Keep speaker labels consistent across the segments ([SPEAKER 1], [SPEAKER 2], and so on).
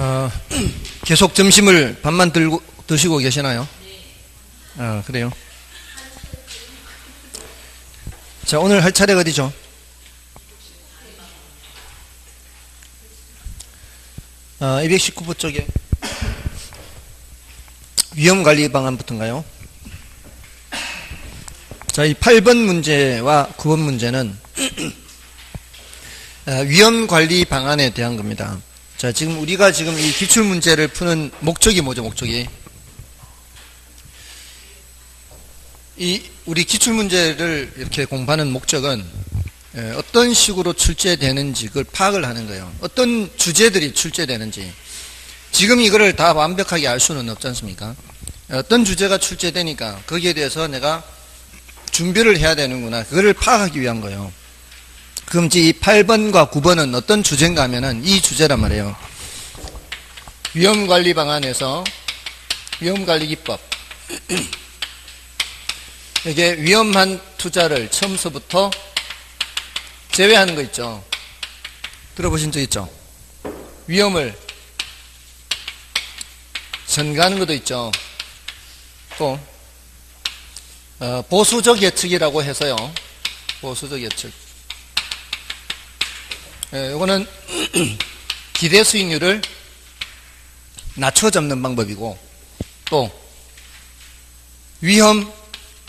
[SPEAKER 1] 어, 계속 점심을 밥만 들고 드시고 계시나요? 그래요. 자, 오늘 할 차례가 어디죠? 어, 219부 쪽에 위험관리 방안부터인가요? 자, 이 8번 문제와 9번 문제는 위험관리 방안에 대한 겁니다. 자, 지금 우리가 지금 이 기출문제를 푸는 목적이 뭐죠, 목적이? 우리 기출문제를 이렇게 공부하는 목적은 어떤 식으로 출제되는지 그걸 파악을 하는 거예요. 어떤 주제들이 출제되는지. 지금 이거를 다 완벽하게 알 수는 없지 않습니까? 어떤 주제가 출제되니까 거기에 대해서 내가 준비를 해야 되는구나. 그거를 파악하기 위한 거예요. 그럼 이제 이 8번과 9번은 어떤 주제인가 하면은 이 주제란 말이에요. 위험관리 방안에서 위험관리 기법. 이게 위험한 투자를 처음서부터 제외하는 거 있죠. 들어보신 적 있죠? 위험을 전가하는 것도 있죠. 또 보수적 예측이라고 해서요. 보수적 예측. 이거는 기대 수익률을 낮춰 잡는 방법이고, 또 위험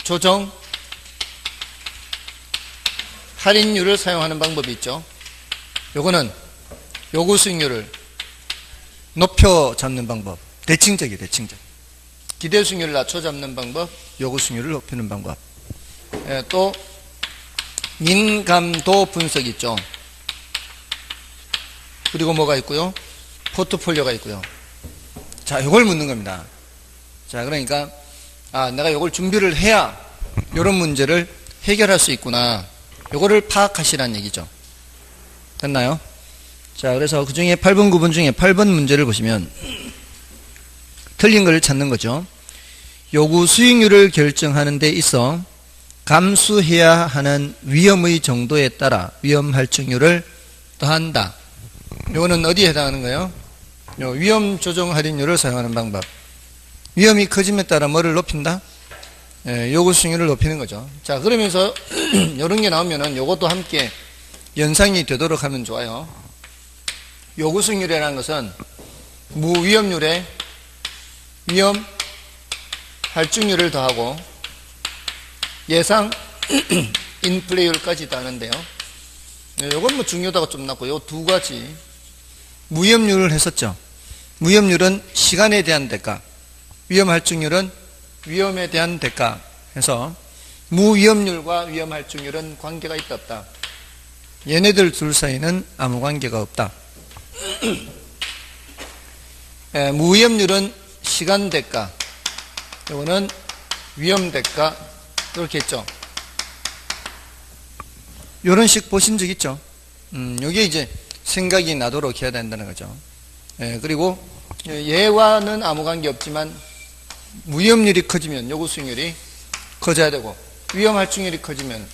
[SPEAKER 1] 조정 할인율을 사용하는 방법이 있죠. 요거는 요구 수익률을 높여 잡는 방법. 대칭적이에요, 대칭적. 기대 수익률을 낮춰 잡는 방법, 요구 수익률을 높이는 방법. 또 민감도 분석 있죠. 그리고 뭐가 있고요? 포트폴리오가 있고요. 자, 요걸 묻는 겁니다. 자, 그러니까 내가 요걸 준비를 해야 요런 문제를 해결할 수 있구나. 요거를 파악하시라는 얘기죠. 됐나요? 자, 그래서 그 중에 8번, 9번 중에 8번 문제를 보시면 틀린 걸 찾는 거죠. 요구 수익률을 결정하는 데 있어 감수해야 하는 위험의 정도에 따라 위험 할증률을 더한다. 요거는 어디에 해당하는 거예요? 요 위험 조정 할인율을 사용하는 방법. 위험이 커짐에 따라 뭐를 높인다? 요구 수익률을 높이는 거죠. 자, 그러면서 이런 게 나오면은 요것도 함께 연상이 되도록 하면 좋아요. 요구 수익률이라는 것은 무위험률에 위험 할증률을 더하고 예상 인플레이율까지 더하는데요. 요건 뭐 중요도가 좀 낮고 요 두 가지. 무위험률을 했었죠. 무위험률은 시간에 대한 대가, 위험 할증률은 위험에 대한 대가 해서 무위험률과 위험 할증률은 관계가 있다 없다. 얘네들 둘 사이는 아무 관계가 없다. 무위험률은 시간 대가, 이거는 위험 대가, 이렇게 했죠. 이런 식 보신 적 있죠? 여기에 이제 생각이 나도록 해야 된다는 거죠. 그리고 얘와는 아무 관계 없지만 무위험률이 커지면 요구 수익률이 커져야 되고 위험 할증률이 커지면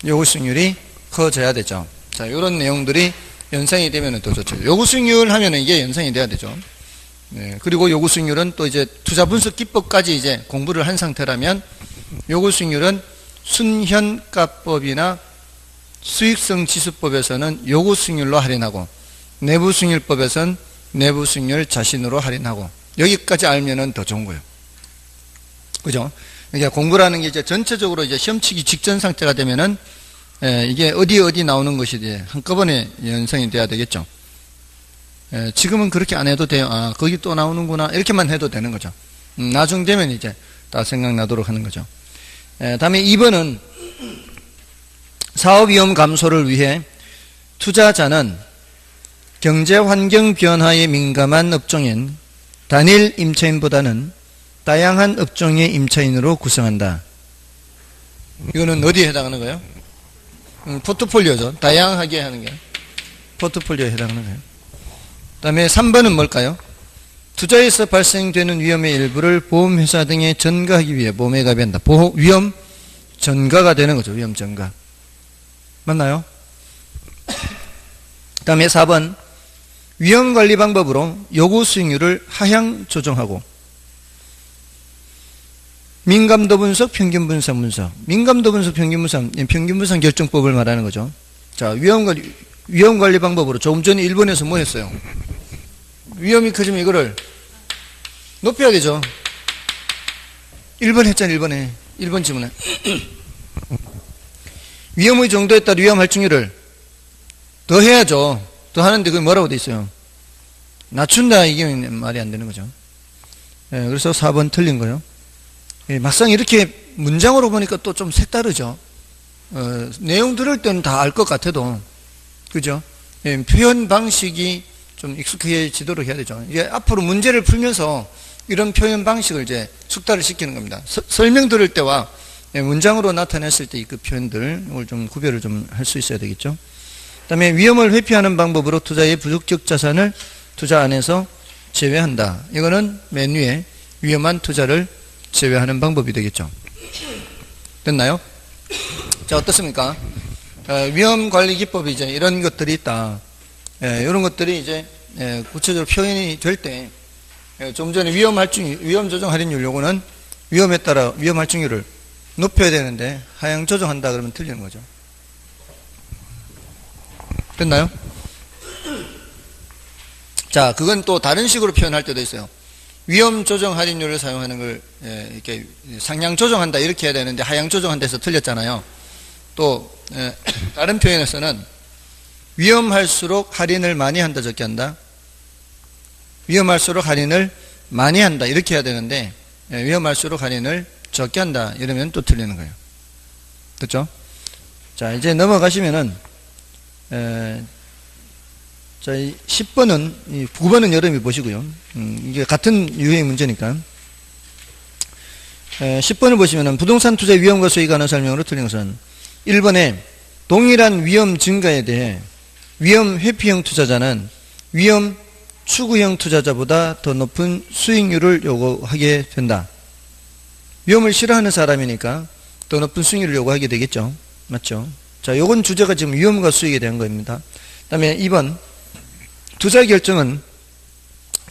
[SPEAKER 1] 요구 수익률이 커져야 되죠. 자, 이런 내용들이 연상이 되면 더 좋죠. 요구 수익률 하면은 이게 연상이 돼야 되죠. 그리고 요구 수익률은 또 이제 투자 분석 기법까지 이제 공부를 한 상태라면 요구 수익률은 순현가법이나 수익성 지수법에서는 요구 수익률로 할인하고 내부 수익률법에서는 내부 수익률 자신으로 할인하고 여기까지 알면은 더 좋은 거예요. 그죠? 그러니까 공부라는 게 이제 전체적으로 이제 시험 치기 직전 상태가 되면은 이게 어디 나오는 것이 이제 한꺼번에 연상이 돼야 되겠죠. 지금은 그렇게 안 해도 돼요. 거기 또 나오는구나. 이렇게만 해도 되는 거죠. 나중 되면 이제 다 생각나도록 하는 거죠. 다음에 2번은 사업 위험 감소를 위해 투자자는 경제 환경 변화에 민감한 업종인 단일 임차인보다는 다양한 업종의 임차인으로 구성한다. 이거는 어디에 해당하는 거예요? 포트폴리오죠. 다양하게 하는 게 포트폴리오에 해당하는 거예요. 그 다음에 3번은 뭘까요? 투자에서 발생되는 위험의 일부를 보험회사 등에 전가하기 위해 보험에 가입한다. 위험 전가가 되는 거죠. 위험 전가. 맞나요? 그 다음에 4번 위험관리 방법으로 요구 수익률을 하향 조정하고 민감도 분석, 평균 분석, 민감도 분석, 평균 분석 결정법을 말하는 거죠. 자, 위험관리 방법으로 조금 전에 일본에서 뭐 했어요? 위험이 커지면 이거를 높여야 되죠. 1번 했잖아요, 1번에. 1번 지문에. 위험의 정도에 따라 위험 할증률을 더 해야죠. 더 하는데 그게 뭐라고 돼 있어요? 낮춘다, 이게 말이 안 되는 거죠. 예, 그래서 4번 틀린 거예요. 예, 막상 이렇게 문장으로 보니까 또 좀 색다르죠. 내용 들을 때는 다 알 것 같아도, 그죠? 예, 표현 방식이 좀 익숙해지도록 해야 되죠. 이제 앞으로 문제를 풀면서 이런 표현 방식을 이제 숙달을 시키는 겁니다. 설명 들을 때와 문장으로 나타냈을 때 그 표현들, 이걸 좀 구별을 좀 할 수 있어야 되겠죠. 그 다음에 위험을 회피하는 방법으로 투자의 부적격 자산을 투자 안에서 제외한다. 이거는 맨 위에 위험한 투자를 제외하는 방법이 되겠죠. 됐나요? 자, 어떻습니까? 위험관리 기법이 이제 이런 것들이 있다. 이런 것들이 이제 구체적으로 표현이 될 때, 좀 전에 위험 조정 할인율 요거는 위험에 따라 위험 할증률을 높여야 되는데 하향 조정한다 그러면 틀리는 거죠. 됐나요? 자, 그건 또 다른 식으로 표현할 때도 있어요. 위험 조정 할인율을 사용하는 걸 이렇게 상향 조정한다 이렇게 해야 되는데 하향 조정한다 해서 틀렸잖아요. 또 다른 표현에서는 위험할수록 할인을 많이 한다 적게 한다. 위험할수록 할인을 많이 한다 이렇게 해야 되는데 위험할수록 할인을 적게 한다 이러면 또 틀리는 거예요. 됐죠? 자, 이제 넘어가시면은 자, 10번은 9번은 여러분이 보시고요. 이게 같은 유형의 문제니까 10번을 보시면은 부동산 투자의 위험과 수익에 관한 설명으로 틀린 것은 1번에 동일한 위험 증가에 대해 위험 회피형 투자자는 위험 추구형 투자자보다 더 높은 수익률을 요구하게 된다. 위험을 싫어하는 사람이니까 더 높은 수익률을 요구하게 되겠죠. 맞죠? 자, 요건 주제가 지금 위험과 수익에 대한 겁니다. 그 다음에 2번 투자 결정은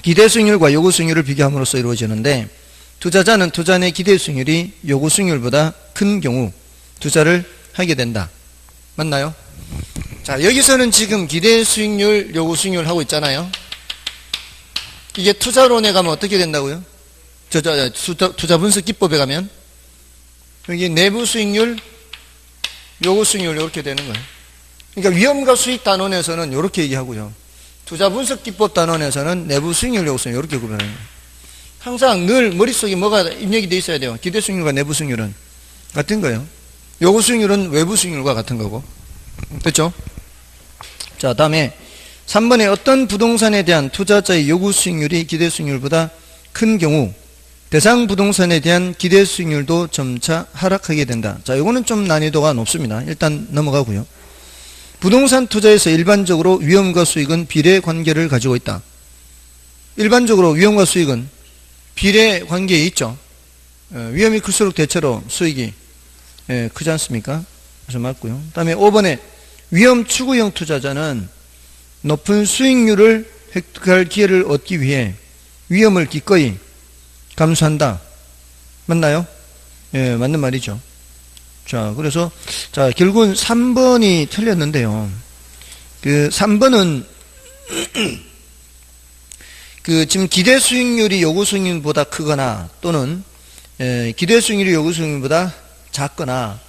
[SPEAKER 1] 기대 수익률과 요구 수익률을 비교함으로써 이루어지는데 투자자는 투자 내 기대 수익률이 요구 수익률보다 큰 경우 투자를 하게 된다. 맞나요? 자, 여기서는 지금 기대 수익률, 요구 수익률 하고 있잖아요. 이게 투자론에 가면 어떻게 된다고요? 투자 분석 기법에 가면 여기 내부 수익률, 요구 수익률 이렇게 되는 거예요. 그러니까 위험과 수익 단원에서는 이렇게 얘기하고요. 투자 분석 기법 단원에서는 내부 수익률, 요구 수익률 이렇게 구별하는 거예요. 항상 늘 머릿속에 뭐가 입력이 돼 있어야 돼요. 기대 수익률과 내부 수익률은 같은 거예요. 요구 수익률은 외부 수익률과 같은 거고. 됐죠? 자, 다음에 3번에 어떤 부동산에 대한 투자자의 요구 수익률이 기대 수익률보다 큰 경우 대상 부동산에 대한 기대 수익률도 점차 하락하게 된다. 자, 이거는 좀 난이도가 높습니다. 일단 넘어가고요. 부동산 투자에서 일반적으로 위험과 수익은 비례 관계를 가지고 있다. 일반적으로 위험과 수익은 비례 관계에 있죠. 위험이 클수록 대체로 수익이 크지 않습니까? 그래서 맞고요. 그 다음에 5번에 위험 추구형 투자자는 높은 수익률을 획득할 기회를 얻기 위해 위험을 기꺼이 감수한다. 맞나요? 예, 맞는 말이죠. 자, 그래서, 자, 결국은 3번이 틀렸는데요. 그 3번은, 지금 기대 수익률이 요구 수익률보다 크거나 또는, 기대 수익률이 요구 수익률보다 작거나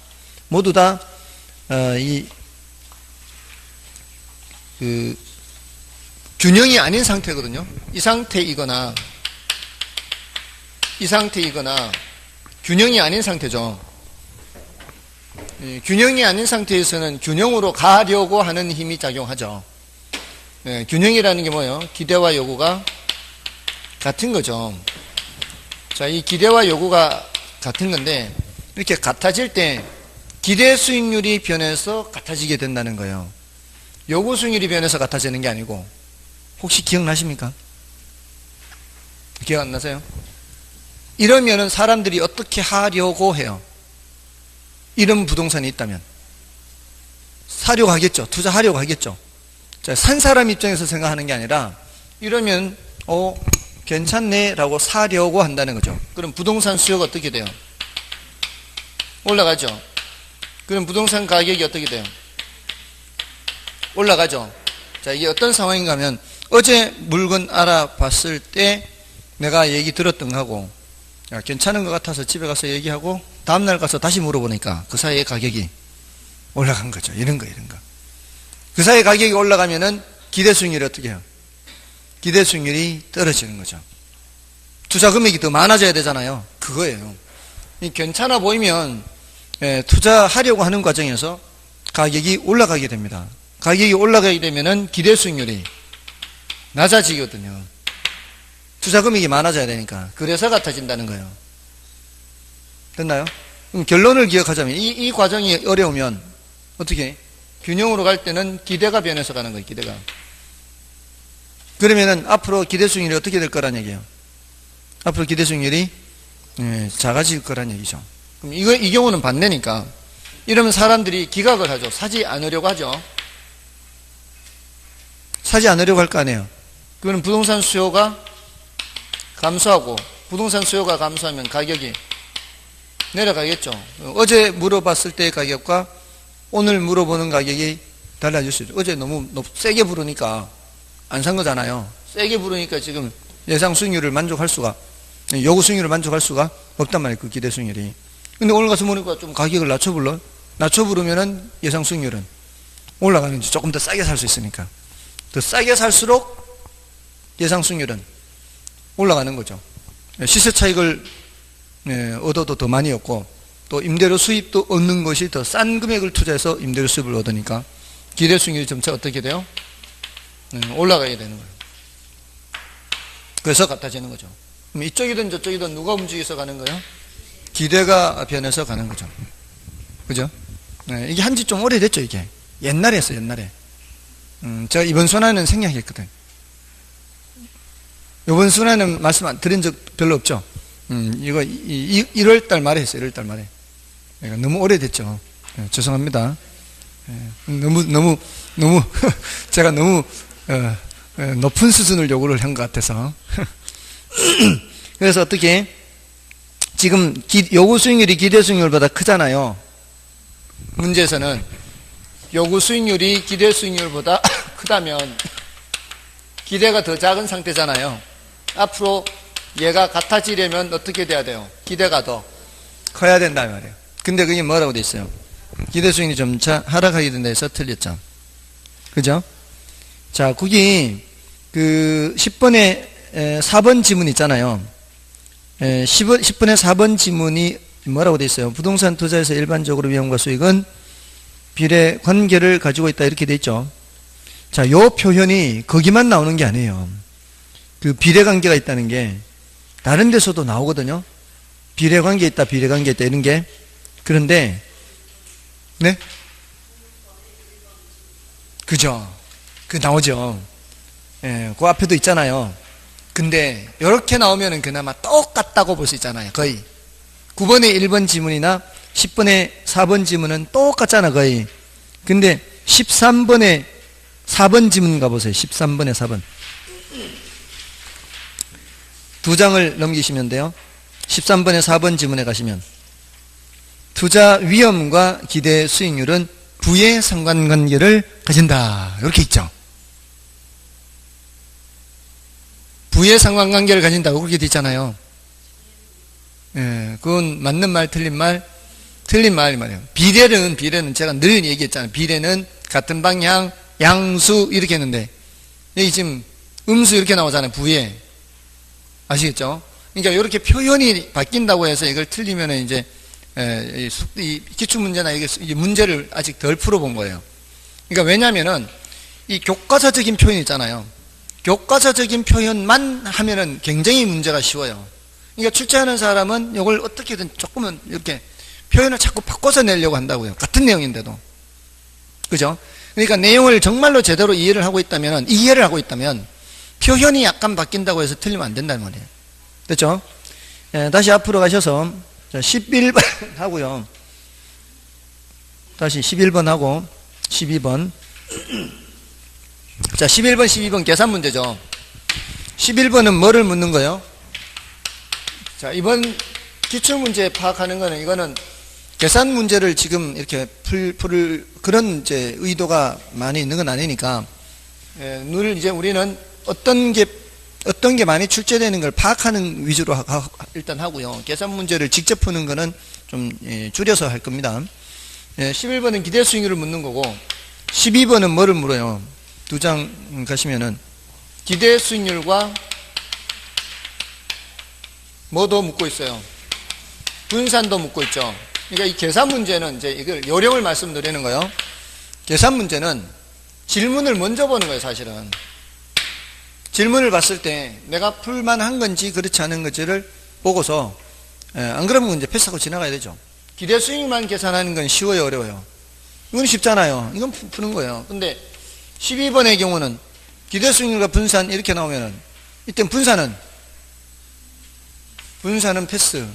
[SPEAKER 1] 모두 다, 균형이 아닌 상태거든요. 이 상태이거나 균형이 아닌 상태죠. 균형이 아닌 상태에서는 균형으로 가려고 하는 힘이 작용하죠. 균형이라는 게 뭐예요? 기대와 요구가 같은 거죠. 자, 이 기대와 요구가 같은 건데 이렇게 같아질 때 기대 수익률이 변해서 같아지게 된다는 거예요. 요구 수익률이 변해서 같아지는 게 아니고 혹시 기억나십니까? 기억 안 나세요? 이러면은 사람들이 어떻게 하려고 해요? 이런 부동산이 있다면 사려고 하겠죠. 투자하려고 하겠죠. 자, 산 사람 입장에서 생각하는 게 아니라 이러면 괜찮네 라고 사려고 한다는 거죠. 그럼 부동산 수요가 어떻게 돼요? 올라가죠. 그럼 부동산 가격이 어떻게 돼요? 올라가죠. 자, 이게 어떤 상황인가 하면 어제 물건 알아봤을 때 내가 얘기 들었던 거하고 야, 괜찮은 것 같아서 집에 가서 얘기하고 다음날 가서 다시 물어보니까 그 사이에 가격이 올라간 거죠. 이런 거. 그 사이에 가격이 올라가면은 기대 수익률이 어떻게 해요? 기대 수익률이 떨어지는 거죠. 투자 금액이 더 많아져야 되잖아요. 그거예요. 괜찮아 보이면 투자하려고 하는 과정에서 가격이 올라가게 됩니다. 가격이 올라가게 되면은 기대 수익률이 낮아지거든요. 투자 금액이 많아져야 되니까. 그래서 같아진다는 거예요. 됐나요? 그럼 결론을 기억하자면 이 과정이 어려우면 어떻게? 균형으로 갈 때는 기대가 변해서 가는 거예요. 기대가. 그러면은 앞으로 기대 수익률이 어떻게 될 거란 얘기예요? 앞으로 기대 수익률이 작아질 거란 얘기죠. 그럼 이 경우는 반대니까 이러면 사람들이 기각을 하죠. 사지 않으려고 하죠. 사지 않으려고 할 거 아니에요. 그러면 부동산 수요가 감소하고 부동산 수요가 감소하면 가격이 내려가겠죠. 어제 물어봤을 때의 가격과 오늘 물어보는 가격이 달라질 수 있죠. 어제 너무 세게 부르니까 안 산 거잖아요. 세게 부르니까 지금 예상 수익률을 만족할 수가, 요구 수익률을 만족할 수가 없단 말이에요. 그 기대 수익률이. 근데 오늘 가서 보니까 좀 가격을 낮춰 부르면은 예상 수익률은 올라가는지 조금 더 싸게 살 수 있으니까. 더 싸게 살수록 예상 수익률은 올라가는 거죠. 시세 차익을 얻어도 더 많이 얻고 또 임대료 수입도 얻는 것이 더 싼 금액을 투자해서 임대료 수입을 얻으니까 기대 수익률이 점차 어떻게 돼요? 올라가게 되는 거예요. 그래서 같아지는 거죠. 그럼 이쪽이든 저쪽이든 누가 움직여서 가는 거예요? 기대가 변해서 가는 거죠. 그죠? 이게 한지 좀 오래됐죠, 이게. 옛날에 했어요, 옛날에. 제가 이번 순환은 생략했거든. 이번 순환은 말씀 드린 적 별로 없죠. 이거 1월달 말에 했어요, 1월달 말에. 너무 오래됐죠. 죄송합니다. 너무 제가 너무 높은 수준을 요구를 한 것 같아서. 그래서 어떻게 지금 요구 수익률이 기대 수익률보다 크잖아요. 문제에서는 요구 수익률이 기대 수익률보다 크다면 기대가 더 작은 상태잖아요. 앞으로 얘가 같아지려면 어떻게 돼야 돼요? 기대가 더 커야 된다 말이에요. 근데 그게 뭐라고 돼 있어요? 기대 수익률이 점차 하락하게 된다 해서 틀렸죠. 그죠? 자, 거기 그 10번에 4번 지문 있잖아요. 10번에 4번 지문이 뭐라고 돼 있어요? 부동산 투자에서 일반적으로 위험과 수익은 비례 관계를 가지고 있다 이렇게 돼 있죠. 자, 요 표현이 거기만 나오는 게 아니에요. 그 비례 관계가 있다는 게 다른 데서도 나오거든요. 비례 관계 있다, 비례 관계 있다 이런 게. 그런데 네? 그죠? 그 나오죠. 그 앞에도 있잖아요. 근데 이렇게 나오면은 그나마 똑같다고 볼 수 있잖아요. 거의 9번의 1번 지문이나 10번의 4번 지문은 똑같잖아 거의. 근데 13번의 4번 지문 가보세요. 13번의 4번 두 장을 넘기시면 돼요. 13번의 4번 지문에 가시면 투자 위험과 기대 수익률은 부의 상관관계를 가진다 이렇게 있죠. 부의 상관관계를 가진다고 그렇게 돼 있잖아요. 그건 맞는 말 틀린 말? 틀린 말이 말이에요. 비례는 제가 늘 얘기했잖아요. 비례는 같은 방향 양수 이렇게 했는데 여기 지금 음수 이렇게 나오잖아요. 부에. 아시겠죠? 그러니까 이렇게 표현이 바뀐다고 해서 이걸 틀리면 이제 이 기출문제나 이게 문제를 아직 덜 풀어본 거예요. 그러니까 왜냐면은 이 교과서적인 표현 있잖아요. 교과서적인 표현만 하면은 굉장히 문제가 쉬워요. 그러니까 출제하는 사람은 이걸 어떻게든 조금은 이렇게 표현을 자꾸 바꿔서 내려고 한다고요. 같은 내용인데도. 그죠? 그러니까 내용을 정말로 제대로 이해를 하고 있다면 표현이 약간 바뀐다고 해서 틀리면 안 된다는 말이에요. 됐죠? 다시 앞으로 가셔서 11번 하고요. 다시 11번 하고 12번 자, 11번, 12번 계산 문제죠. 11번은 뭐를 묻는 거예요? 자, 이번 기출문제 파악하는 거는, 이거는 계산 문제를 지금 이렇게 풀 그런 이제 의도가 많이 있는 건 아니니까, 늘 이제 우리는 어떤 게 많이 출제되는 걸 파악하는 위주로 일단 하고요. 계산 문제를 직접 푸는 거는 좀 줄여서 할 겁니다. 11번은 기대 수익률을 묻는 거고, 12번은 뭐를 물어요? 두 장 가시면은 기대 수익률과 뭐도 묻고 있어요? 분산도 묻고 있죠. 그러니까 이 계산 문제는 이제 이걸 요령을 말씀드리는 거예요. 계산 문제는 질문을 먼저 보는 거예요, 사실은. 질문을 봤을 때 내가 풀만한 건지 그렇지 않은 건지를 보고서, 안 그러면 이제 패스하고 지나가야 되죠. 기대 수익률만 계산하는 건 쉬워요, 어려워요? 이건 쉽잖아요. 이건 푸는 거예요. 근데 12번의 경우는 기대 수익률과 분산 이렇게 나오면은, 이때 분산은 패스.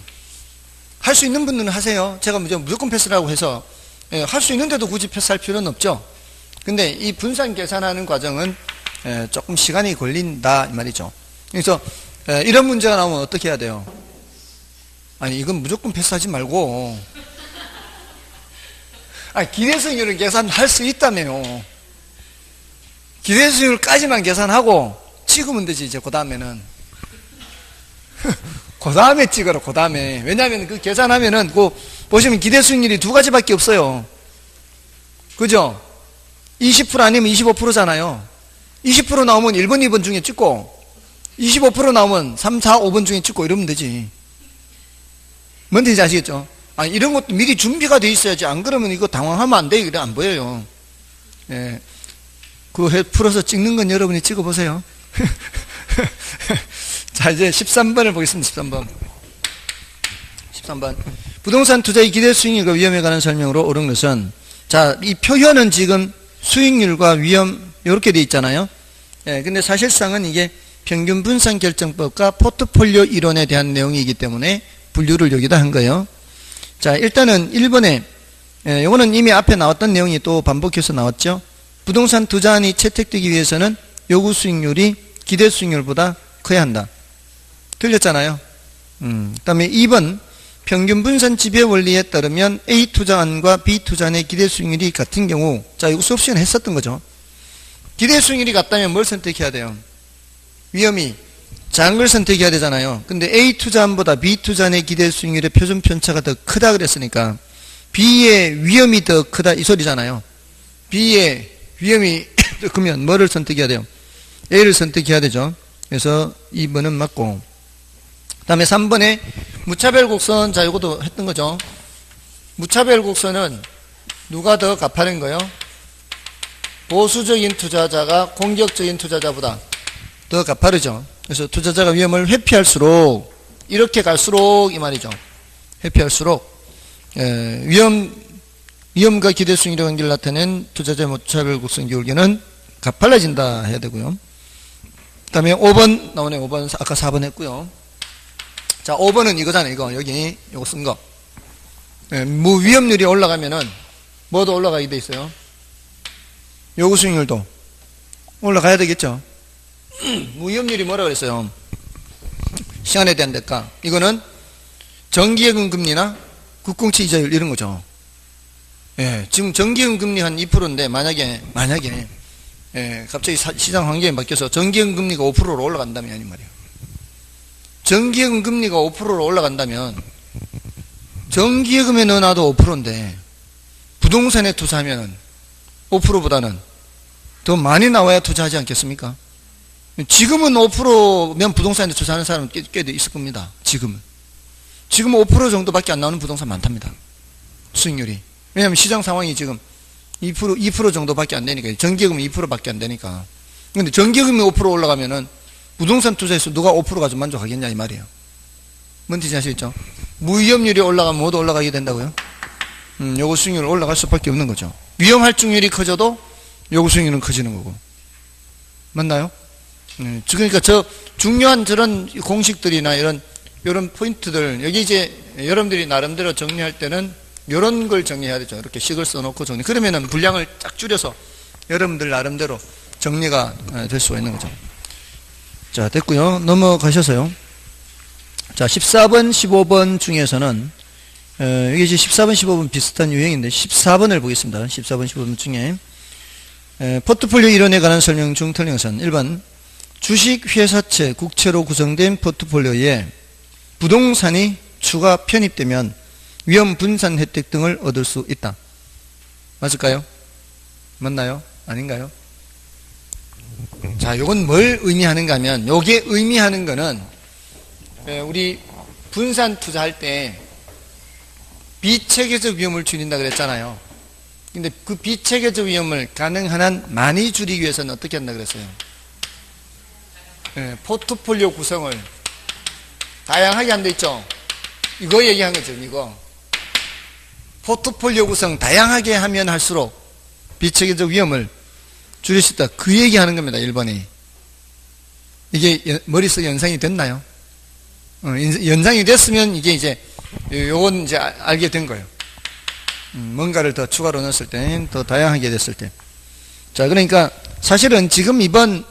[SPEAKER 1] 할 수 있는 분들은 하세요. 제가 무조건 패스라고 해서, 할 수 있는데도 굳이 패스할 필요는 없죠. 근데 이 분산 계산하는 과정은 조금 시간이 걸린다 이 말이죠. 그래서 이런 문제가 나오면 어떻게 해야 돼요? 아니, 이건 무조건 패스하지 말고, 기대 수익률을 계산할 수 있다며요. 기대 수익률까지만 계산하고 찍으면 되지. 이제 그 다음에는 그 다음에 찍어라. 그 다음에. 왜냐하면 그 계산하면은 보시면 기대 수익률이 두 가지밖에 없어요. 그죠? 20% 아니면 25%잖아요 20% 나오면 1번 2번 중에 찍고 25% 나오면 3, 4, 5번 중에 찍고 이러면 되지. 뭔지 아시겠죠? 이런 것도 미리 준비가 돼 있어야지. 안 그러면 이거 당황하면 안 돼. 이래 안 보여요. 예. 풀어서 찍는 건 여러분이 찍어보세요. 자, 이제 13번을 보겠습니다. 13번. 부동산 투자의 기대 수익률과 위험에 관한 설명으로 옳은 것은, 자, 이 표현은 지금 수익률과 위험, 이렇게 돼 있잖아요. 예, 근데 사실상은 이게 평균 분산 결정법과 포트폴리오 이론에 대한 내용이기 때문에 분류를 여기다 한 거예요. 자, 일단은 1번에, 요거는 이미 앞에 나왔던 내용이 또 반복해서 나왔죠. 부동산 투자안이 채택되기 위해서는 요구 수익률이 기대 수익률보다 커야 한다. 틀렸잖아요. 그 다음에 2번, 평균 분산 지배 원리에 따르면 A 투자안과 B 투자안의 기대 수익률이 같은 경우, 자, 이거 수업 시간에 했었던 거죠. 기대 수익률이 같다면 뭘 선택해야 돼요? 위험이 작은 걸 선택해야 되잖아요. 근데 A 투자안보다 B 투자안의 기대 수익률의 표준 편차가 더 크다 그랬으니까 B의 위험이 더 크다 이 소리잖아요. B의 위험이 더 크면 뭐를 선택해야 돼요? A를 선택해야 되죠. 그래서 2번은 맞고, 그 다음에 3번에 무차별 곡선, 자, 이것도 했던 거죠. 무차별 곡선은 누가 더 가파른 거예요? 보수적인 투자자가 공격적인 투자자보다 더 가파르죠. 그래서 투자자가 위험을 회피할수록, 이렇게 갈수록 이 말이죠. 회피할수록 위험과 기대 수익률의 관계를 나타낸 투자자의 무차별 곡선 기울기는 가팔라진다 해야 되고요. 그 다음에 5번 나오네. 5번 아까 4번 했고요. 자, 5번은 이거잖아요. 이거 여기 요거 쓴 거. 무위험률이 올라가면은 뭐도 올라가게 돼 있어요? 요구 수익률도 올라가야 되겠죠. 무위험률이 뭐라 그랬어요? 시간에 대한 대가. 이거는 정기예금 금리나 국공채 이자율 이런 거죠. 예, 지금 정기예금 금리 한 2%인데 만약에 갑자기 시장 환경이 바뀌어서 정기예금 금리가 5%로 올라간다면 아니 말이에요. 정기예금 금리가 5%로 올라간다면 정기예금에 넣어놔도 5%인데 부동산에 투자하면 5%보다는 더 많이 나와야 투자하지 않겠습니까? 지금은 5%면 부동산에 투자하는 사람은 꽤 있을 겁니다. 지금은 5% 정도밖에 안 나오는 부동산 많답니다. 수익률이. 왜냐하면 시장 상황이 지금 2% 정도밖에 안 되니까. 정기예금은 2%밖에 안 되니까. 근데 정기예금이 5% 올라가면은 부동산 투자에서 누가 5% 가지고 만족하겠냐 이 말이에요. 뭔지 아시겠죠? 무위험률이 올라가면 모두 올라가게 된다고요? 요구 수익률 올라갈 수밖에 없는 거죠. 위험 할증률이 커져도 요구 수익률은 커지는 거고. 맞나요? 그러니까 저 중요한 저런 공식들이나 이런 포인트들, 여기 이제 여러분들이 나름대로 정리할 때는 이런 걸 정리해야 되죠. 이렇게 식을 써놓고 정리. 그러면은 분량을 쫙 줄여서 여러분들 나름대로 정리가 될 수가 있는 거죠. 자, 됐고요. 넘어가셔서요. 자, 14번, 15번 중에서는 이게 이제 14번, 15번 비슷한 유형인데 14번을 보겠습니다. 14번, 15번 중에 포트폴리오 이론에 관한 설명 중 틀린 것은 1번 주식 회사채 국채로 구성된 포트폴리오에 부동산이 추가 편입되면 위험 분산 혜택 등을 얻을 수 있다. 맞을까요? 맞나요? 아닌가요? 자, 요건 뭘 의미하는가 하면, 요게 의미하는 거는, 우리 분산 투자할 때 비체계적 위험을 줄인다 그랬잖아요. 근데 그 비체계적 위험을 가능한 한 많이 줄이기 위해서는 어떻게 한다 그랬어요? 포트폴리오 구성을 다양하게 한다 있죠? 이거 얘기한 거죠, 이거. 포트폴리오 구성 다양하게 하면 할수록 비체계적 위험을 줄일 수 있다. 그 얘기하는 겁니다. 1번이. 이게 머릿속에 연상이 됐나요? 연상이 됐으면 이게 이제 요건 이제 알게 된 거예요. 뭔가를 더 추가로 넣었을 때, 더 다양하게 됐을 때. 자, 그러니까 사실은 지금 이번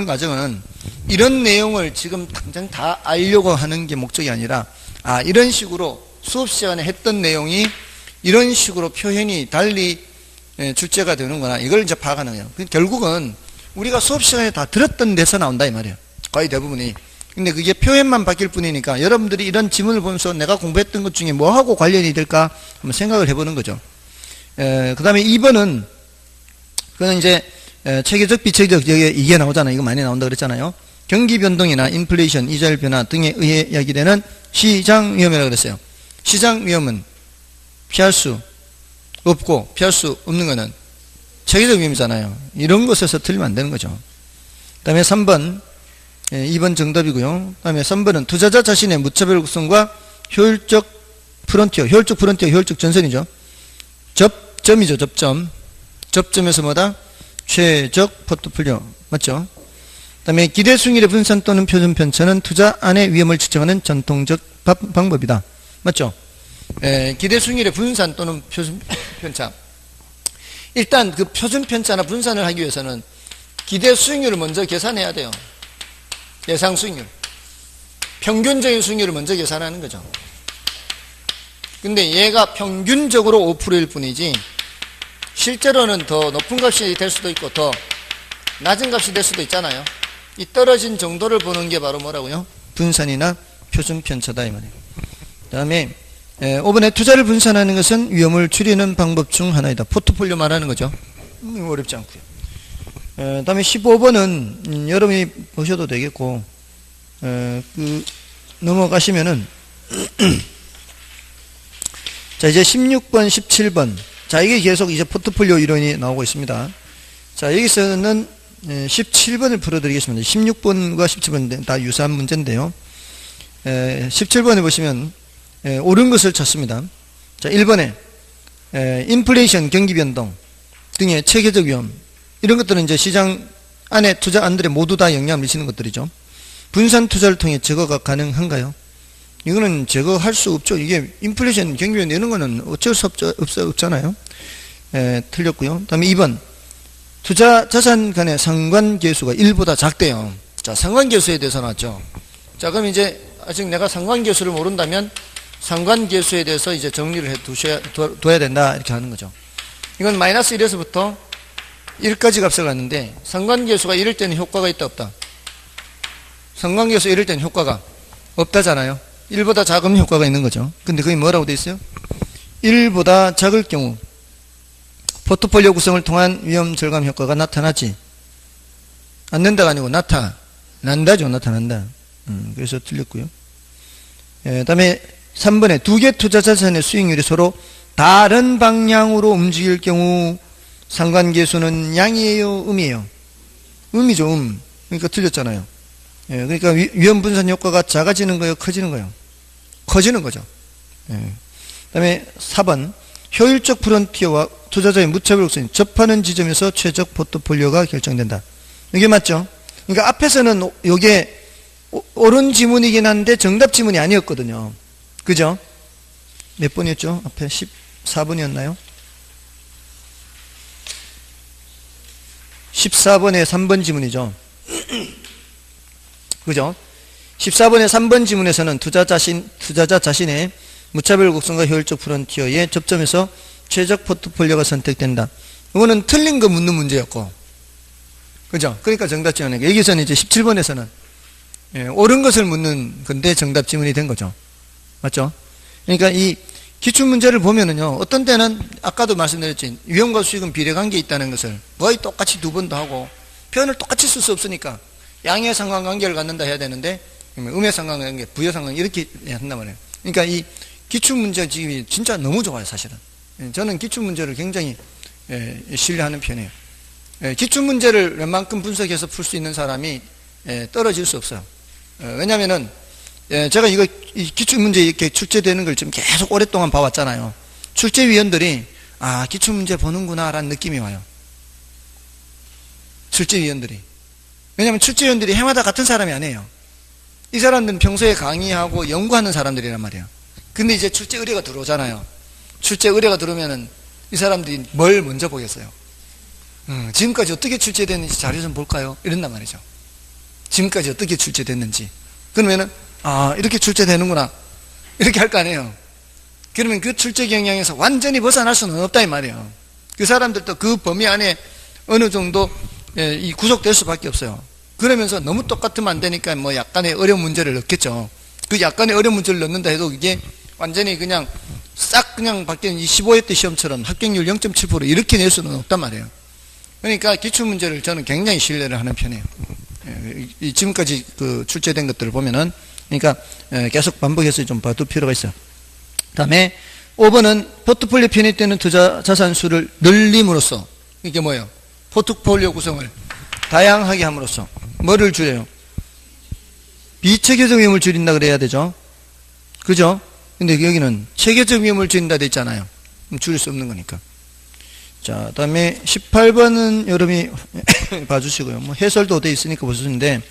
[SPEAKER 1] 과정은 이런 내용을 지금 당장 다 알려고 하는 게 목적이 아니라, 이런 식으로 수업 시간에 했던 내용이 이런 식으로 표현이 달리 출제가 되는구나. 이걸 이제 파악하는 거예요. 결국은 우리가 수업 시간에 다 들었던 데서 나온다 이 말이에요. 거의 대부분이. 근데 그게 표현만 바뀔 뿐이니까 여러분들이 이런 지문을 보면서 내가 공부했던 것 중에 뭐하고 관련이 될까 한번 생각을 해보는 거죠. 그 다음에 2번은 그건 이제 체계적 비체계적 이게 나오잖아요. 이거 많이 나온다 그랬잖아요. 경기 변동이나 인플레이션, 이자율 변화 등에 의해 야기되는 시장 위험이라고 그랬어요. 시장 위험은 피할 수 없고 피할 수 없는 것은 체계적 위험이잖아요. 이런 것에서 틀리면 안 되는 거죠. 그 다음에 3번 2번 정답이고요. 그 다음에 3번은 투자자 자신의 무차별 구성과 효율적 프론티어, 효율적 전선이죠. 접점이죠. 접점에서 뭐다? 최적 포트폴리오. 맞죠? 그 다음에 기대 수익률의 분산 또는 표준 편차는 투자 안의 위험을 측정하는 전통적 방법이다. 맞죠? 기대 수익률의 분산 또는 표준 편차. 일단 그 표준 편차나 분산을 하기 위해서는 기대 수익률을 먼저 계산해야 돼요. 예상 수익률. 평균적인 수익률을 먼저 계산하는 거죠. 근데 얘가 평균적으로 5%일 뿐이지 실제로는 더 높은 값이 될 수도 있고 더 낮은 값이 될 수도 있잖아요. 이 떨어진 정도를 보는 게 바로 뭐라고요? 분산이나 표준 편차다 이 말이에요. 그 다음에 5번에 투자를 분산하는 것은 위험을 줄이는 방법 중 하나이다. 포트폴리오 말하는 거죠. 어렵지 않고요. 그 다음에 15번은 여러분이 보셔도 되겠고 넘어가시면은 자 이제 16번 17번 자 이게 계속 이제 포트폴리오 이론이 나오고 있습니다. 자 여기서는 17번을 풀어드리겠습니다. 16번과 17번 다 유사한 문제인데요. 17번에 보시면 옳은 것을 찾습니다. 자 1번에 인플레이션 경기변동 등의 체계적 위험 이런 것들은 이제 시장 안에 투자안들에 모두 다 영향을 미치는 것들이죠. 분산 투자를 통해 제거가 가능한가요? 이거는 제거할 수 없죠. 이게 인플레이션 경기변동 이런 거는 어쩔 수 없잖아요. 틀렸고요. 그 다음에 2번 투자 자산 간의 상관계수가 1보다 작대요. 자 상관계수에 대해서 나왔죠. 자 그럼 이제 아직 내가 상관계수를 모른다면 상관계수에 대해서 이제 정리를 해 둬야 된다 이렇게 하는 거죠. 이건 마이너스 1에서부터 1까지 값을 갖는데 상관계수가 1일 때는 효과가 있다 없다? 상관계수 1일 때는 효과가 없다잖아요. 1보다 작은 효과가 있는 거죠. 근데 그게 뭐라고 돼 있어요? 1보다 작을 경우 포트폴리오 구성을 통한 위험 절감 효과가 나타나지 않는다가 아니고 나타난다죠. 나타난다. 그래서 틀렸고요. 그 다음에 3번에 두 개 투자 자산의 수익률이 서로 다른 방향으로 움직일 경우 상관계수는 양이에요? 음이에요? 음이죠. 그러니까 틀렸잖아요. 그러니까 위험 분산 효과가 작아지는 거예요? 커지는 거예요? 커지는 거죠. 그 다음에 4번 효율적 프론티어와 투자자의 무차별 구성이 접하는 지점에서 최적 포트폴리오가 결정된다. 이게 맞죠? 그러니까 앞에서는 이게 옳은 지문이긴 한데 정답 지문이 아니었거든요. 그죠? 몇 번이었죠? 앞에 14번이었나요? 14번의 3번 지문이죠. 그죠? 14번의 3번 지문에서는 투자자 자신의 무차별 곡선과 효율적 프론티어의 접점에서 최적 포트폴리오가 선택된다. 이거는 틀린 거 묻는 문제였고, 그죠? 그러니까 정답 지문이니까. 여기서는 이제 17번에서는 옳은 것을 묻는 건데 정답 지문이 된 거죠. 맞죠? 그러니까 이 기출문제를 보면은요, 어떤 때는 아까도 말씀드렸지, 위험과 수익은 비례관계에 있다는 것을 거의 똑같이 두 번도 하고, 표현을 똑같이 쓸 수 없으니까 양의 상관관계를 갖는다 해야 되는데, 음의 상관관계, 부의 상관관계 이렇게 한단 말이에요. 그러니까 이 기출문제집이 진짜 너무 좋아요, 사실은. 저는 기출문제를 굉장히 신뢰하는 편이에요. 기출문제를 웬만큼 분석해서 풀 수 있는 사람이 떨어질 수 없어요. 왜냐면은 제가 이 기출문제 이렇게 출제되는 걸 지금 계속 오랫동안 봐왔잖아요. 출제위원들이 기출문제 보는구나 라는 느낌이 와요. 출제위원들이. 왜냐면 출제위원들이 해마다 같은 사람이 아니에요. 이 사람들은 평소에 강의하고 연구하는 사람들이란 말이에요. 근데 이제 출제 의뢰가 들어오잖아요. 출제 의뢰가 들어오면은 이 사람들이 뭘 먼저 보겠어요? 지금까지 어떻게 출제됐는지 자료 좀 볼까요? 이런단 말이죠. 지금까지 어떻게 출제됐는지. 그러면은 이렇게 출제되는구나 이렇게 할 거 아니에요. 그러면 그 출제 경향에서 완전히 벗어날 수는 없다 이 말이에요. 그 사람들도 그 범위 안에 어느 정도 이 구속될 수밖에 없어요. 그러면서 너무 똑같으면 안 되니까 뭐 약간의 어려운 문제를 넣겠죠. 그 약간의 어려운 문제를 넣는다 해도 이게 완전히 그냥 싹 그냥 바뀌는 이 15회 때 시험처럼 합격률 0.7% 이렇게 낼 수는 없단 말이에요. 그러니까 기출문제를 저는 굉장히 신뢰를 하는 편이에요. 지금까지 그 출제된 것들을 보면은, 그러니까 계속 반복해서 좀 봐둘 필요가 있어요. 다음에 5번은 포트폴리오 편입되는 투자 자산 수를 늘림으로써, 이게 뭐예요? 포트폴리오 구성을 다양하게 함으로써 뭐를 줄여요? 비체계적 위험을 줄인다 그래야 되죠. 그죠? 근데 여기는 체계적 위험을 줄인다 돼 있잖아요. 줄일 수 없는 거니까. 자, 다음에 18번은 여러분이 봐주시고요. 뭐 해설도 돼 있으니까 보시는데,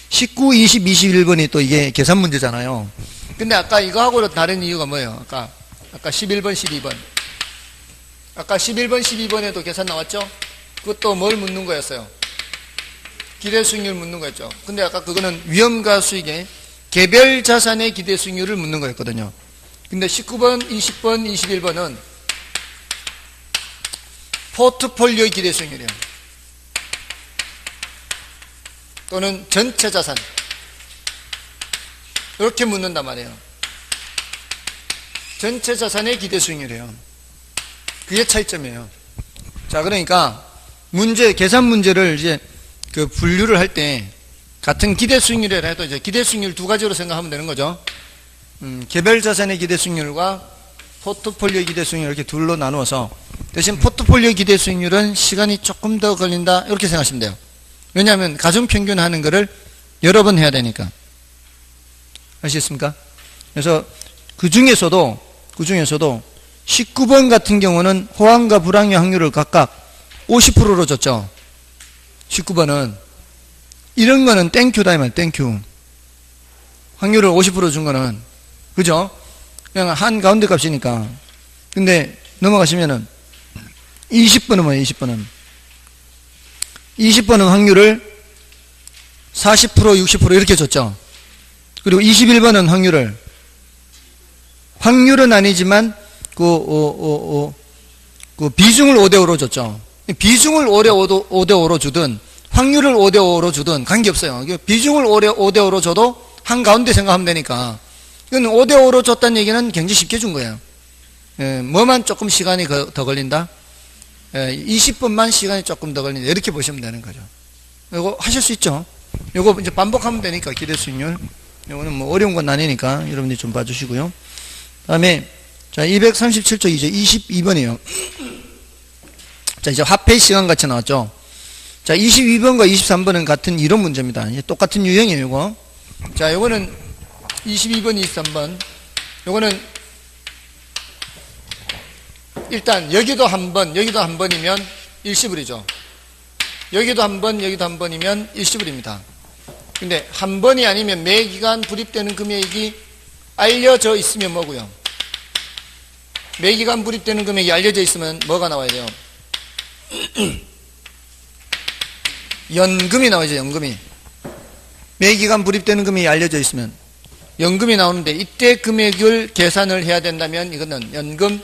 [SPEAKER 1] 19, 20, 21번이 또 이게 계산 문제잖아요. 근데 아까 이거하고는 다른 이유가 뭐예요? 아까 11번, 12번. 아까 11번, 12번에도 계산 나왔죠? 그것도 뭘 묻는 거였어요? 기대 수익률 묻는 거였죠. 근데 아까 그거는 위험과 수익의 개별 자산의 기대 수익률을 묻는 거였거든요. 근데 19번, 20번, 21번은 포트폴리오의 기대 수익률이에요. 또는 전체 자산. 이렇게 묻는단 말이에요. 전체 자산의 기대 수익률이에요. 그게 차이점이에요. 자, 그러니까 계산 문제를 이제 그 분류를 할 때 같은 기대 수익률이라 해도 이제 기대 수익률 두 가지로 생각하면 되는 거죠. 개별 자산의 기대 수익률과 포트폴리오 기대 수익률 이렇게 둘로 나누어서, 대신 포트폴리오 기대 수익률은 시간이 조금 더 걸린다 이렇게 생각하시면 돼요. 왜냐하면 가중평균 하는 거를 여러 번 해야 되니까. 아시겠습니까? 그래서 그 중에서도 19번 같은 경우는 호황과 불황의 확률을 각각 50%로 줬죠. 19번은 이런 거는 땡큐다 이 말, 땡큐. 확률을 50% 준 거는, 그죠? 그냥 한 가운데 값이니까. 근데 넘어가시면은 20번은 뭐예요? 20번은 확률을 40%, 60% 이렇게 줬죠. 그리고 21번은 확률은 아니지만 그 비중을 5대5로 줬죠. 비중을 5대5로 주든 확률을 5대5로 주든 관계없어요. 비중을 5대5로 줘도 한가운데 생각하면 되니까. 이건 5대5로 줬다는 얘기는 굉장히 쉽게 준 거예요. 뭐만 조금 시간이 더 걸린다? 20분만 시간이 조금 더 걸린다. 이렇게 보시면 되는 거죠. 이거 하실 수 있죠? 이거 이제 반복하면 되니까, 기대 수익률. 이거는 뭐 어려운 건 아니니까 여러분들이 좀 봐주시고요. 다음에, 자, 237조 이제 22번이에요. 자, 이제 화폐 시간 같이 나왔죠? 자, 22번과 23번은 같은 이론 문제입니다. 이제 똑같은 유형이에요, 이거. 자, 이거는 22번, 23번. 이거는 일단 여기도 한 번, 여기도 한 번이면 일시불이죠. 여기도 한 번, 여기도 한 번이면 일시불입니다. 근데 한 번이 아니면 매 기간 불입되는 금액이 알려져 있으면 뭐고요? 매 기간 불입되는 금액이 알려져 있으면 뭐가 나와야 돼요? 연금이 나오죠. 연금이. 매기간 불입되는 금액이 알려져 있으면 연금이 나오는데 이때 금액을 계산을 해야 된다면 이거는 연금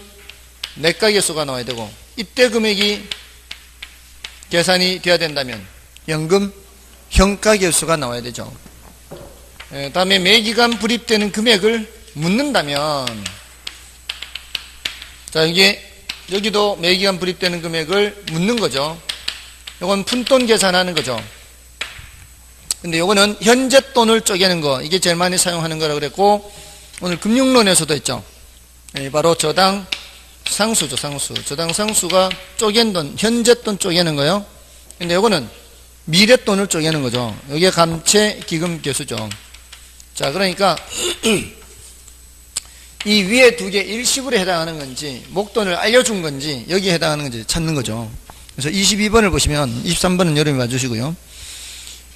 [SPEAKER 1] 내각계수가 나와야 되고 이때 금액이 계산이 돼야 된다면 연금 현가계수가 나와야 되죠. 다음에 매기간 불입되는 금액을 묻는다면 자 여기도 매기간 불입되는 금액을 묻는 거죠. 이건 푼돈 계산하는 거죠. 근데 요거는 현재 돈을 쪼개는 거, 이게 제일 많이 사용하는 거라고 그랬고, 오늘 금융론에서도 있죠. 바로 저당 상수죠, 상수. 저당 상수가 쪼갠 돈, 현재 돈 쪼개는 거요. 근데 요거는 미래 돈을 쪼개는 거죠. 이게 감채 기금 계수죠. 자, 그러니까 이 위에 두 개 일시불에 해당하는 건지, 목돈을 알려준 건지, 여기에 해당하는 건지 찾는 거죠. 그래서 22번을 보시면, 23번은 여러분이 봐주시고요.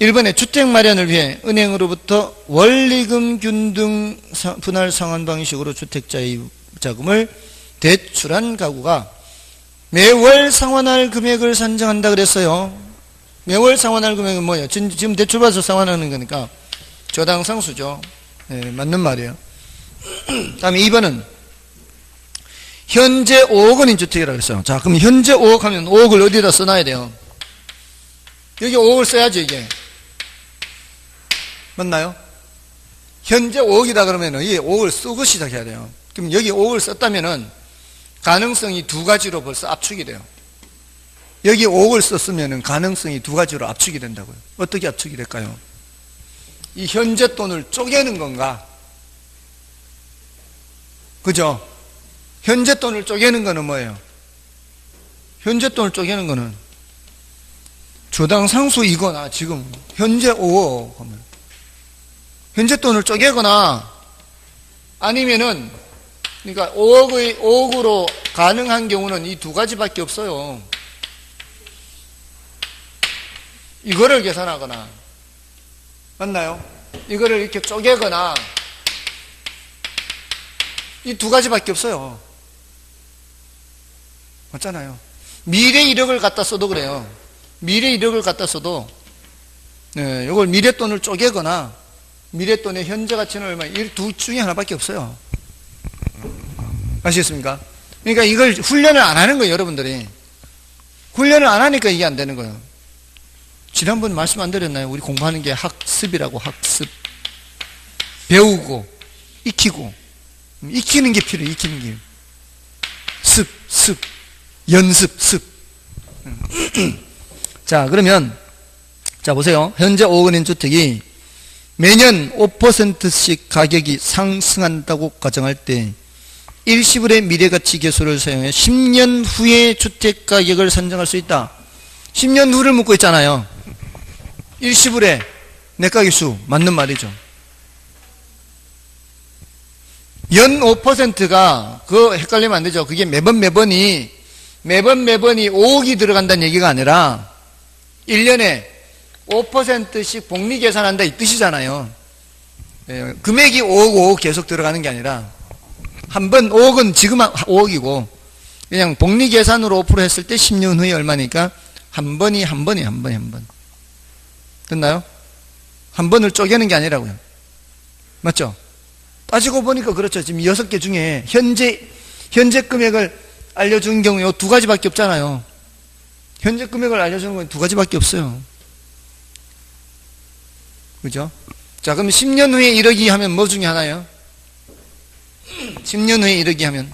[SPEAKER 1] 1번에 주택 마련을 위해 은행으로부터 원리금 균등 분할 상환 방식으로 주택자의 자금을 대출한 가구가 매월 상환할 금액을 산정한다 그랬어요. 매월 상환할 금액은 뭐예요? 지금 대출받아서 상환하는 거니까 저당 상수죠. 네, 맞는 말이에요. 다음에 2번은 현재 5억 원인 주택이라고 했어요. 자, 그럼 현재 5억 하면 5억을 어디다 써놔야 돼요? 여기 5억을 써야죠, 이게. 맞나요? 현재 5억이다 그러면은 이 5억을 쓰고 시작해야 돼요. 그럼 여기 5억을 썼다면은 가능성이 두 가지로 벌써 압축이 돼요. 여기 5억을 썼으면은 가능성이 두 가지로 압축이 된다고요. 어떻게 압축이 될까요? 이 현재 돈을 쪼개는 건가? 그죠? 현재 돈을 쪼개는 거는 뭐예요? 현재 돈을 쪼개는 거는 저당 상수이거나 지금 현재 5억 하면 현재 돈을 쪼개거나 아니면은 그러니까 5억으로 가능한 경우는 이 두 가지밖에 없어요. 이거를 계산하거나 맞나요? 이거를 이렇게 쪼개거나 이 두 가지밖에 없어요. 맞잖아요. 미래 1억을 갖다 써도 그래요. 미래 1억을 갖다 써도 네, 이걸 미래돈을 쪼개거나 미래돈의 현재 가치는 얼마? 이 두 중에 하나밖에 없어요. 아시겠습니까? 그러니까 이걸 훈련을 안 하는 거예요, 여러분들이. 훈련을 안 하니까 이게 안 되는 거예요. 지난번 말씀 안 드렸나요? 우리 공부하는 게 학습이라고, 학습. 배우고, 익히고. 익히는 게 필요해요, 익히는 게. 습. 연습, 습. 자, 그러면, 자, 보세요. 현재 5억 원인 주택이 매년 5%씩 가격이 상승한다고 가정할 때 일시불의 미래가치 계수를 사용해 10년 후에 주택 가격을 산정할 수 있다. 10년 후를 묻고 있잖아요. 일시불의 내가계수 맞는 말이죠. 연 5%가 그거 헷갈리면 안 되죠. 그게 매번이 5억이 들어간다는 얘기가 아니라 1년에 5%씩 복리 계산한다 이 뜻이잖아요. 금액이 5억 계속 들어가는 게 아니라 한 번 5억은 지금 5억이고 그냥 복리 계산으로 5% 했을 때 10년 후에 얼마니까 한 번. 됐나요? 한 번을 쪼개는 게 아니라고요. 맞죠? 따지고 보니까 그렇죠. 지금 6개 중에 현재 금액을 알려준 경우 요 두 가지밖에 없잖아요. 현재 금액을 알려주는 건 두 가지밖에 없어요. 그죠? 자, 그럼 10년 후에 1억이 하면 뭐 중에 하나예요? 10년 후에 1억이 하면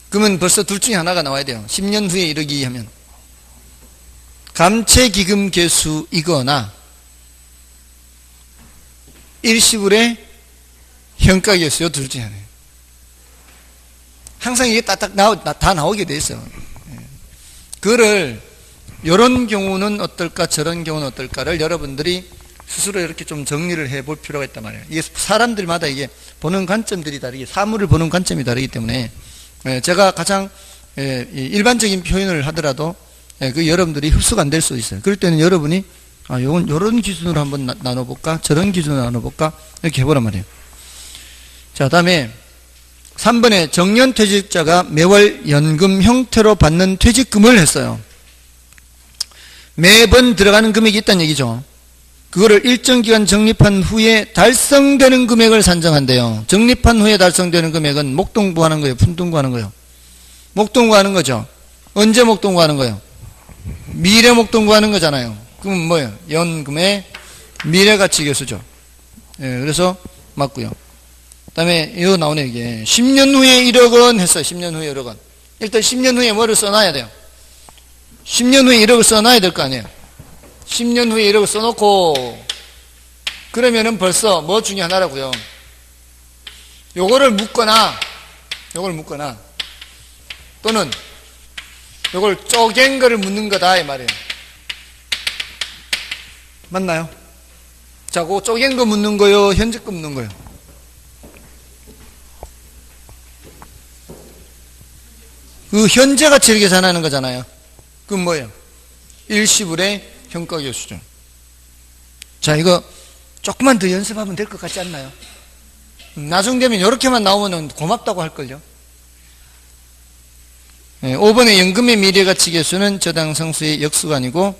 [SPEAKER 1] 그러면 벌써 둘 중에 하나가 나와야 돼요. 10년 후에 1억이 하면 감채기금 계수이거나 일시불의 현가계수요. 둘 중에 하나예요. 항상 이게 다 나오게 돼 있어요. 그거를 이런 경우는 어떨까 저런 경우는 어떨까를 여러분들이 스스로 이렇게 좀 정리를 해볼 필요가 있단 말이에요. 이게 사람들마다 이게 보는 관점들이 다르게 사물을 보는 관점이 다르기 때문에 제가 가장 일반적인 표현을 하더라도 그 여러분들이 흡수가 안 될 수 있어요. 그럴 때는 여러분이 요건 요런 기준으로 한번 나눠볼까 저런 기준으로 나눠볼까 이렇게 해보란 말이에요. 자, 다음에 3번에 정년퇴직자가 매월 연금 형태로 받는 퇴직금을 했어요. 매번 들어가는 금액이 있다는 얘기죠. 그거를 일정 기간 적립한 후에 달성되는 금액을 산정한대요. 적립한 후에 달성되는 금액은 목동부하는 거예요? 분동부하는 거예요? 목동부하는 거죠. 언제 목동부하는 거예요? 미래 목동부하는 거잖아요. 그럼 뭐예요? 연금의 미래가치계수죠. 예, 그래서 맞고요. 그 다음에 이거 나오네. 이게 10년 후에 1억 원 했어요. 10년 후에 1억 원. 일단 10년 후에 뭐를 써놔야 돼요? 10년 후에 1억을 써놔야 될 거 아니에요. 10년 후에 1억을 써놓고 그러면은 벌써 뭐 중에 하나라고요. 요거를 묶거나 또는 요걸 쪼갠 거를 묻는 거다 이 말이에요. 맞나요? 자, 그거 쪼갠 거 묻는 거요, 현재 거 묻는 거요? 그 현재 가치를 계산하는 거잖아요. 그건 뭐예요? 일시불의 현가계수죠. 자, 이거 조금만 더 연습하면 될 것 같지 않나요? 나중 되면 이렇게만 나오면 고맙다고 할걸요. 네, 5번의 연금의 미래가치계수는 저당상수의 역수가 아니고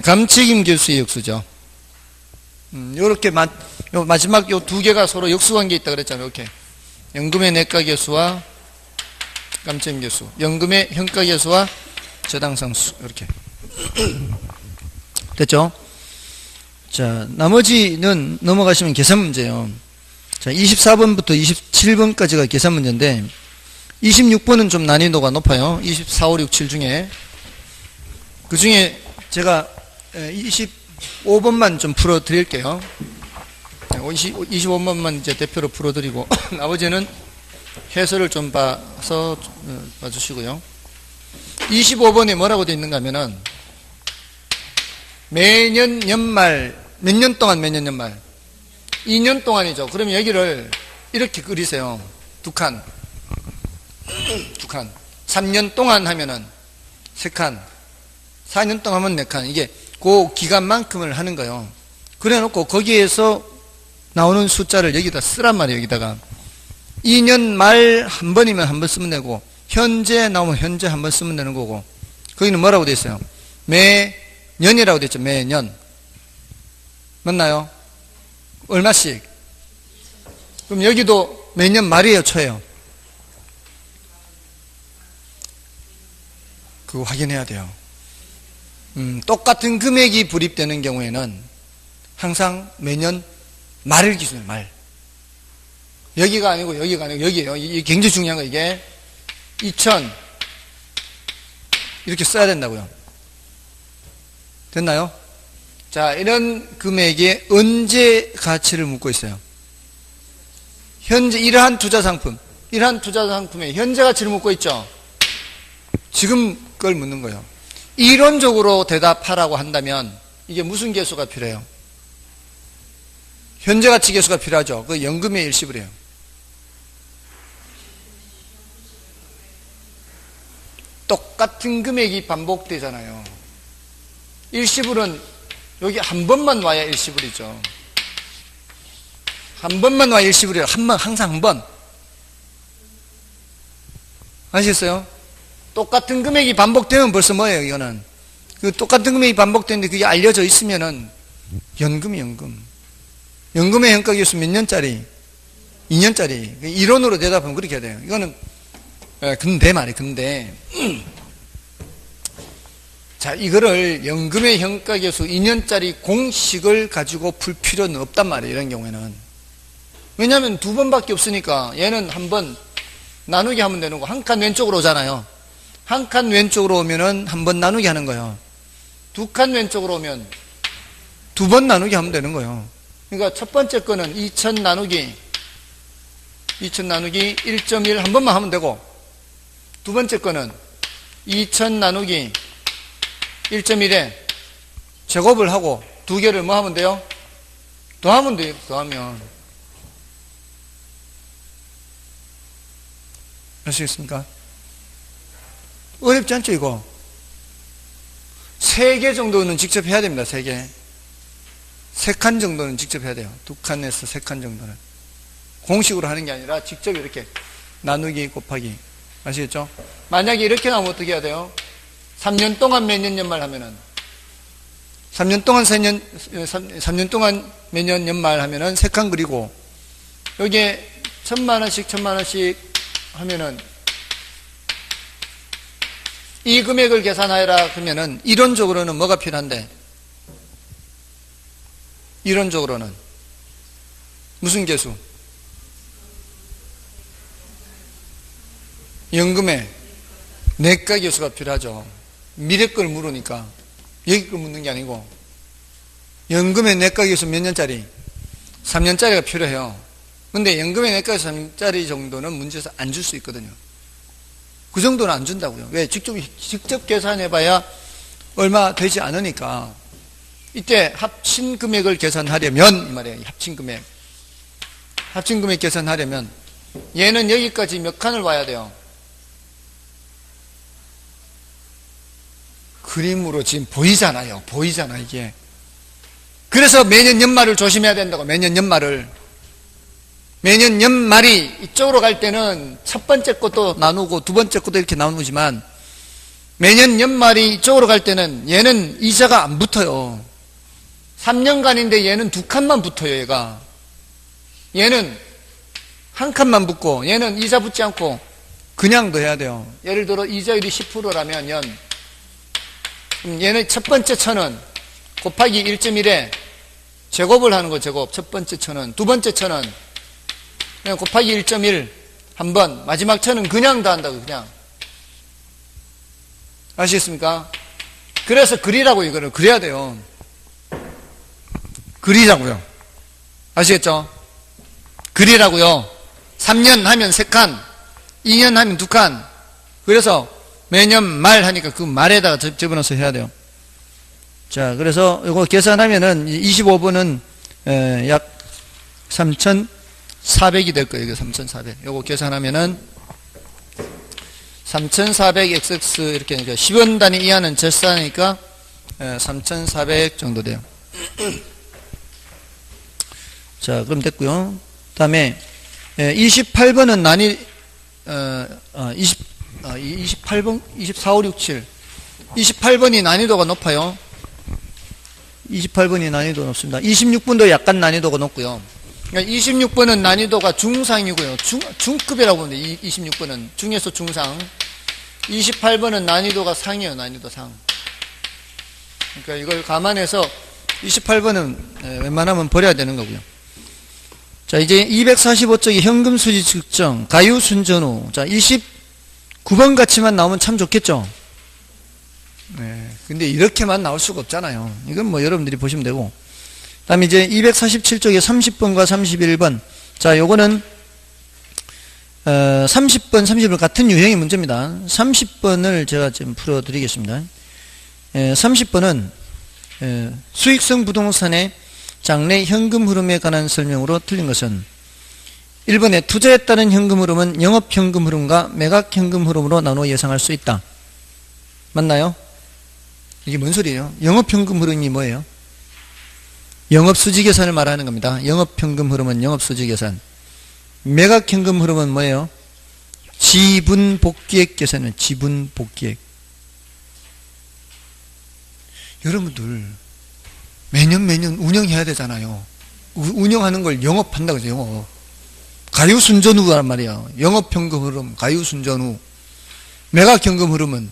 [SPEAKER 1] 감책임계수의 역수죠. 요렇게 마지막 요 두 개가 서로 역수관계에 있다 그랬잖아요. 이렇게 연금의 내가계수와 감책임계수, 연금의 현가계수와 저당상수 이렇게 됐죠? 자, 나머지는 넘어가시면 계산 문제예요. 자, 24번부터 27번까지가 계산 문제인데 26번은 좀 난이도가 높아요. 24, 5, 6, 7 중에 그 중에 제가 25번만 좀 풀어드릴게요. 25번만 이제 대표로 풀어드리고 나머지는 해설을 좀 봐주시고요. 25번에 뭐라고 되어 있는가 하면은 매년 연말 몇 년 동안 매년 연말 2년 동안이죠. 그러면 여기를 이렇게 그리세요. 두 칸 3년 동안 하면은 3칸 4년 동안 하면 4칸 이게 그 기간만큼을 하는 거예요. 그래 놓고 거기에서 나오는 숫자를 여기다 쓰란 말이에요. 여기다가 2년 말 한 번이면 한 번 쓰면 되고 현재 나오면 현재 한 번 쓰면 되는 거고 거기는 뭐라고 되어 있어요? 매년이라고 되어 있죠. 매년 맞나요? 얼마씩? 그럼 여기도 매년 말이에요? 초예요? 그거 확인해야 돼요. 똑같은 금액이 불입되는 경우에는 항상 매년 말을 기준으로 말. 여기가 아니고 여기에요. 이게 굉장히 중요한 거 이게 2000 이렇게 써야 된다고요. 됐나요? 자, 이런 금액에 언제 가치를 묻고 있어요? 현재 이러한 투자 상품에 현재 가치를 묻고 있죠. 지금 걸 묻는 거예요. 이론적으로 대답하라고 한다면 이게 무슨 계수가 필요해요? 현재 가치 계수가 필요하죠. 그 연금의 일시불 이에요. 똑같은 금액이 반복되잖아요. 일시불은 여기 한 번만 와야 일시불이죠. 한 번만 와야 일시불이에요. 항상 한 번. 아시겠어요? 똑같은 금액이 반복되면 벌써 뭐예요, 이거는? 그 똑같은 금액이 반복되는데 그게 알려져 있으면은 연금. 연금의 현가계수 몇 년짜리? 2년짜리. 이론으로 대답하면 그렇게 해야 돼요. 이거는 근데 말이에요. 근데 자, 이거를 연금의 현가계수 2년짜리 공식을 가지고 풀 필요는 없단 말이에요. 이런 경우에는. 왜냐하면 두 번밖에 없으니까 얘는 한 번 나누기 하면 되는 거. 한 칸 왼쪽으로 오잖아요. 한 칸 왼쪽으로 오면은 한 번 나누기 하는 거예요. 두 칸 왼쪽으로 오면 두 번 나누기 하면 되는 거예요. 그러니까 첫 번째 거는 2000 나누기 1.1 한 번만 하면 되고 두 번째 거는 2000 나누기 1.1에 제곱을 하고 두 개를 뭐 하면 돼요? 더하면 돼요. 더하면. 아시겠습니까? 어렵지 않죠, 이거? 3개 정도는 직접 해야 됩니다, 3개. 3칸 정도는 직접 해야 돼요. 2칸에서 3칸 정도는. 공식으로 하는 게 아니라 직접 이렇게 나누기 곱하기. 아시겠죠? 만약에 이렇게 나오면 어떻게 해야 돼요? 3년 동안 매년 연말하면은 3년 동안 매년 연말하면은 3칸 그리고 여기에 1,000만원씩 하면은 이 금액을 계산하여라 그러면은 이론적으로는 뭐가 필요한데? 이론적으로는 무슨 계수? 연금의 내과 계수가 필요하죠. 미래 걸 물으니까 여기 걸 묻는 게 아니고 연금의 내과 계수 몇 년짜리? 3년짜리가 필요해요. 근데 연금의 내과 계수 3년짜리 정도는 문제에서 안 줄 수 있거든요. 그 정도는 안 준다고요. 왜? 직접 계산해봐야 얼마 되지 않으니까. 이때 합친 금액을 계산하려면 이 말이에요. 합친 금액 계산하려면 얘는 여기까지 몇 칸을 와야 돼요? 그림으로 지금 보이잖아요. 보이잖아 이게. 그래서 매년 연말을 조심해야 된다고. 매년 연말이 이쪽으로 갈 때는 첫 번째 것도 나누고 두 번째 것도 이렇게 나누지만 매년 연말이 이쪽으로 갈 때는 얘는 이자가 안 붙어요. 3년간인데 얘는 2칸만 붙어요. 얘는 한 칸만 붙고 얘는 이자 붙지 않고 그냥 넣어야 돼요. 예를 들어 이자율이 10%라면 얘는 첫 번째 1,000원 곱하기 1.1에 제곱을 하는 거 제곱. 첫 번째 1,000원, 두 번째 1,000원 그냥 곱하기 1.1 한 번, 마지막 1,000원 그냥 더한다고. 그냥 아시겠습니까? 그래서 그리라고. 이거를 그려야 돼요. 그리자고요. 아시겠죠? 그리라고요. 3년 하면 3칸, 2년 하면 2칸. 그래서 매년 말 하니까 그 말에다가 집어넣어서 해야 돼요. 자, 그래서 이거 계산하면은 25번은 약 3,400이 될 거예요. 이거 3,400. 이거 계산하면은 3,400xx 이렇게 10원 단위 이하는 절사니까 3,400 정도 돼요. 자, 그럼 됐고요. 다음에 28번은 28번, 24, 5, 6, 7. 28번이 난이도가 높아요. 28번이 난이도가 높습니다. 26번도 약간 난이도가 높고요. 26번은 난이도가 중상이고요. 중급이라고 보는데 26번은 중에서 중상. 28번은 난이도가 상이에요. 난이도 상. 그러니까 이걸 감안해서 28번은 웬만하면 버려야 되는 거고요. 자, 이제 245쪽이 현금 수지 측정, 가유 순전후. 자, 29번 같이만 나오면 참 좋겠죠? 네. 근데 이렇게만 나올 수가 없잖아요. 이건 뭐 여러분들이 보시면 되고. 그 다음에 이제 247쪽에 30번과 31번. 자, 요거는, 30번, 31번 같은 유형의 문제입니다. 30번을 제가 지금 풀어드리겠습니다. 30번은, 수익성 부동산의 장래 현금 흐름에 관한 설명으로 틀린 것은 1번에 투자에 따른 현금 흐름은 영업 현금 흐름과 매각 현금 흐름으로 나누어 예상할 수 있다. 맞나요? 이게 뭔 소리예요? 영업 현금 흐름이 뭐예요? 영업 수지 계산을 말하는 겁니다. 영업 현금 흐름은 영업 수지 계산. 매각 현금 흐름은 뭐예요? 지분 복귀액 계산은 지분 복귀액. 여러분들 매년 운영해야 되잖아요. 운영하는 걸 영업한다고 해서 영업. 가유순전후란 말이야. 영업현금 흐름, 가유순전후. 매각현금 흐름은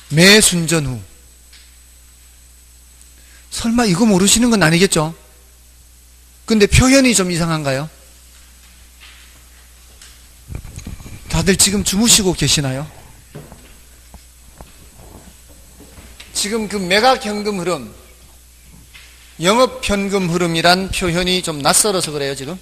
[SPEAKER 1] 매순전후. 설마 이거 모르시는 건 아니겠죠? 근데 표현이 좀 이상한가요? 다들 지금 주무시고 계시나요? 지금 그 매각현금 흐름, 영업현금 흐름이란 표현이 좀 낯설어서 그래요, 지금?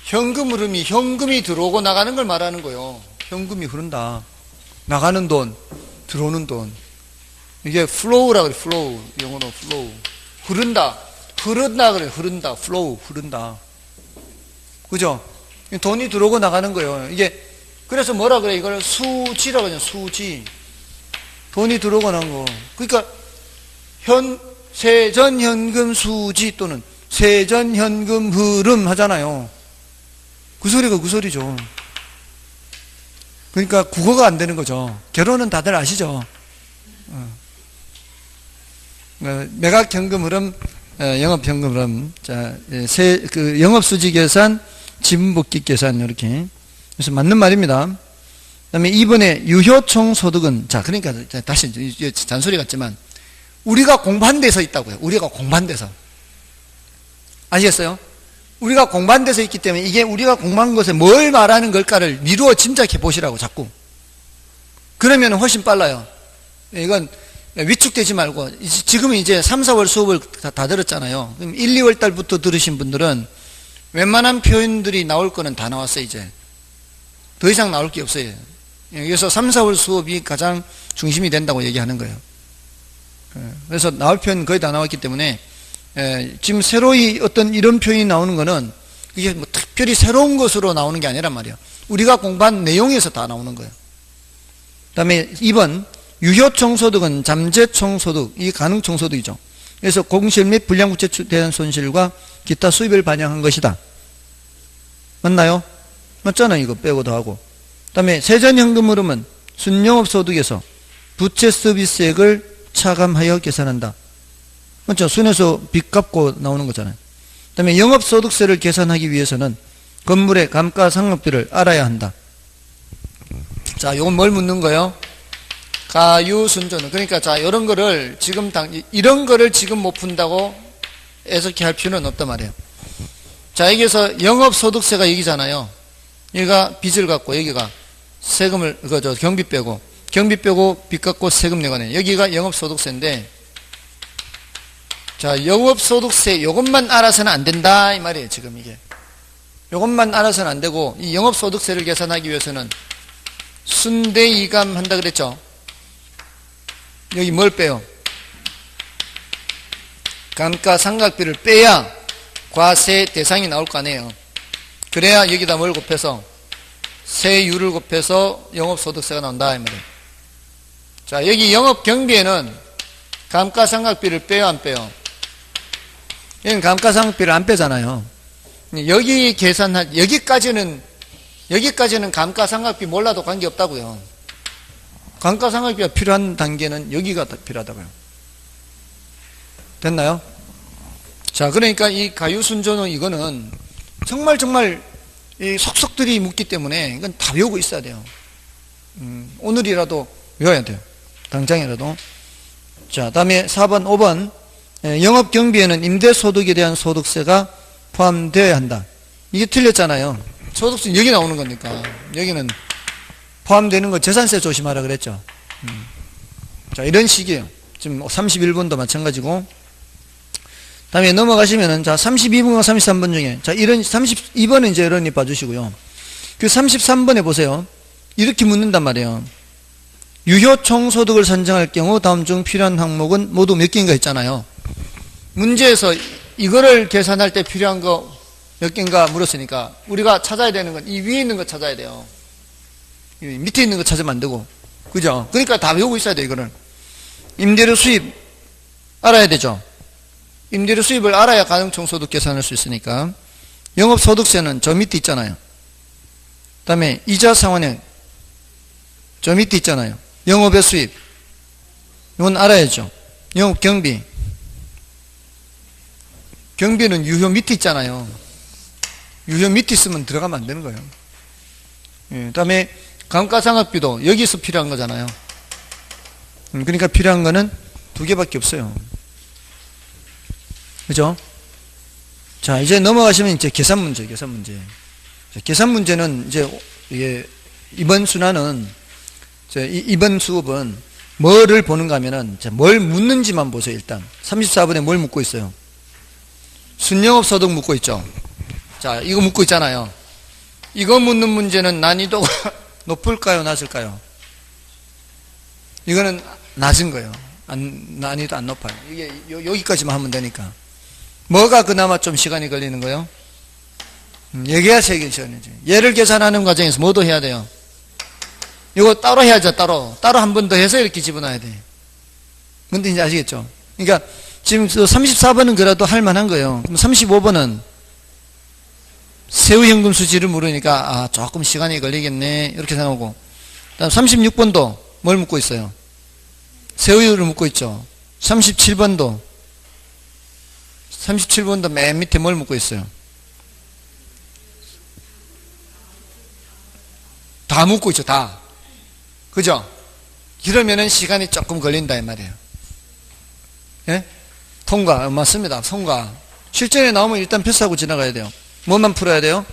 [SPEAKER 1] 현금 흐름이 현금이 들어오고 나가는 걸 말하는 거예요. 현금이 흐른다. 나가는 돈, 들어오는 돈. 이게 flow라고 그래, flow. 영어로 flow. 흐른다. 흐른다 그래, 흐른다. flow, 흐른다. 그죠? 돈이 들어오고 나가는 거예요. 이게, 그래서 뭐라 그래? 이걸 수지라고 하죠, 수지. 돈이 들어오고 나간 거. 그러니까, 세전현금 수지 또는 세전현금 흐름 하잖아요. 그 소리가 그 소리죠. 그러니까 국어가 안 되는 거죠. 결혼은 다들 아시죠? 매각현금 흐름, 영업현금 흐름. 자, 영업수지 계산, 지분복귀 계산, 이렇게. 그래서 맞는 말입니다. 그 다음에 2번에 유효총 소득은, 자, 그러니까 다시 잔소리 같지만, 우리가 공부한 데서 있다고요. 우리가 공부한 데서. 아시겠어요? 우리가 공부한 데서 있기 때문에 이게 우리가 공부한 것에 뭘 말하는 걸까를 미루어 짐작해 보시라고 자꾸. 그러면 훨씬 빨라요. 이건 위축되지 말고, 지금은 이제 3, 4월 수업을 다 들었잖아요. 그럼 1, 2월 달부터 들으신 분들은 웬만한 표현들이 나올 거는 다 나왔어요, 이제. 더 이상 나올 게 없어요. 그래서 3, 4월 수업이 가장 중심이 된다고 얘기하는 거예요. 그래서 나올 표현 거의 다 나왔기 때문에, 지금 새로이 어떤 이런 표현이 나오는 거는 이게 뭐 특별히 새로운 것으로 나오는 게 아니란 말이에요. 우리가 공부한 내용에서 다 나오는 거예요. 그 다음에 2번, 유효총소득은 잠재총소득, 이게 가능총소득이죠. 그래서 공실 및 불량부채에 대한 손실과 기타 수입을 반영한 것이다. 맞나요? 맞잖아요. 이거 빼고 더하고. 그 다음에 세전현금 흐름은 순영업소득에서 부채 서비스액을 차감하여 계산한다. 맞죠? 순에서 빚 갚고 나오는 거잖아요. 그 다음에 영업소득세를 계산하기 위해서는 건물의 감가상각비를 알아야 한다. 자, 요건 뭘 묻는 거예요? 가유순조는. 그러니까 자, 이런 거를 지금 이런 거를 지금 못 푼다고 애석해 할 필요는 없단 말이에요. 자, 여기서 영업소득세가 여기잖아요. 여기가 빚을 갖고 여기가 세금을, 경비 빼고 빚 갖고 세금 내가네. 여기가 영업소득세인데, 자, 영업소득세 요것만 알아서는 안 된다 이 말이에요. 지금 이게 요것만 알아서는 안 되고, 이 영업소득세를 계산하기 위해서는 순대이감 한다 그랬죠. 여기 뭘 빼요? 감가상각비를 빼야 과세 대상이 나올 거 아니에요. 그래야 여기다 뭘 곱해서 세율을 곱해서 영업소득세가 나온다 이 말이에요. 자, 여기 영업경비에는 감가상각비를 빼요 안 빼요? 여기는 감가상각비를 안 빼잖아요. 여기 계산한 여기까지는 감가상각비 몰라도 관계없다고요. 감가상각비가 필요한 단계는 여기가 필요하다고요. 됐나요? 자, 그러니까 이 가유순조는 이거는 정말 이 속속들이 묻기 때문에 이건 다 외우고 있어야 돼요. 오늘이라도 외워야 돼요. 당장이라도. 자, 다음에 4번, 5번. 영업경비에는 임대소득에 대한 소득세가 포함되어야 한다. 이게 틀렸잖아요. 소득세 여기 나오는 거니까. 여기는 포함되는 거 재산세 조심하라 그랬죠. 자, 이런 식이에요. 지금 31번도 마찬가지고. 다음에 넘어가시면은, 자, 32번과 33번 중에, 자, 이런, 32번은 이제 이런이 봐주시고요. 그 33번에 보세요. 이렇게 묻는단 말이에요. 유효총소득을 산정할 경우 다음 중 필요한 항목은 모두 몇 개인가 있잖아요. 문제에서 이거를 계산할 때 필요한 거 몇 개인가 물었으니까 우리가 찾아야 되는 건 이 위에 있는 거 찾아야 돼요. 이 밑에 있는 거 찾으면 안 되고. 그죠? 그러니까 다 외우고 있어야 돼요, 이거를. 임대료 수입 알아야 되죠. 임대료 수입을 알아야 가능총소득 계산할 수 있으니까. 영업소득세는 저 밑에 있잖아요. 그 다음에 이자 상환액 저 밑에 있잖아요. 영업의 수입 이건 알아야죠. 영업경비 경비는 유효 밑에 있잖아요. 유효 밑에 있으면 들어가면 안 되는 거예요. 그 다음에 감가상각비도 여기서 필요한 거잖아요. 그러니까 필요한 거는 두 개밖에 없어요. 그죠? 자, 이제 넘어가시면 이제 계산 문제. 계산 문제는 이제 이게 이번 순환은 이번 수업은 뭐를 보는가 하면은 뭘 묻는지만 보세요. 일단 34번에 뭘 묻고 있어요? 순영업소득 묻고 있죠. 자, 이거 묻고 있잖아요. 이거 묻는 문제는 난이도가 높을까요, 낮을까요? 이거는 낮은 거예요. 난이도 안 높아요. 이게 여기까지만 하면 되니까. 뭐가 그나마 좀 시간이 걸리는 거예요? 얘기하세요. 이게 시간이지. 얘를 계산하는 과정에서 뭐도 해야 돼요? 이거 따로 해야죠. 따로 한 번 더 해서 이렇게 집어넣어야 돼. 근데 이제 아시겠죠? 그러니까 지금 34번은 그래도 할 만한 거예요. 그럼 35번은 세후 현금수지를 물으니까 아 조금 시간이 걸리겠네 이렇게 생각하고, 다음 36번도 뭘 묻고 있어요? 세후를 묻고 있죠. 37번도 맨 밑에 뭘 묻고 있어요? 다 묻고 있죠. 다. 그죠? 이러면은 시간이 조금 걸린다 이 말이에요. 예? 통과 맞습니다. 통과. 실전에 나오면 일단 패스하고 지나가야 돼요. 뭐만 풀어야 돼요?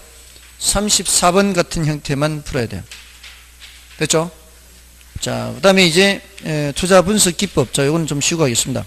[SPEAKER 1] 34번 같은 형태만 풀어야 돼요. 됐죠? 자, 그 다음에 이제 투자 분석 기법. 자, 이거는 좀 쉬고 하겠습니다.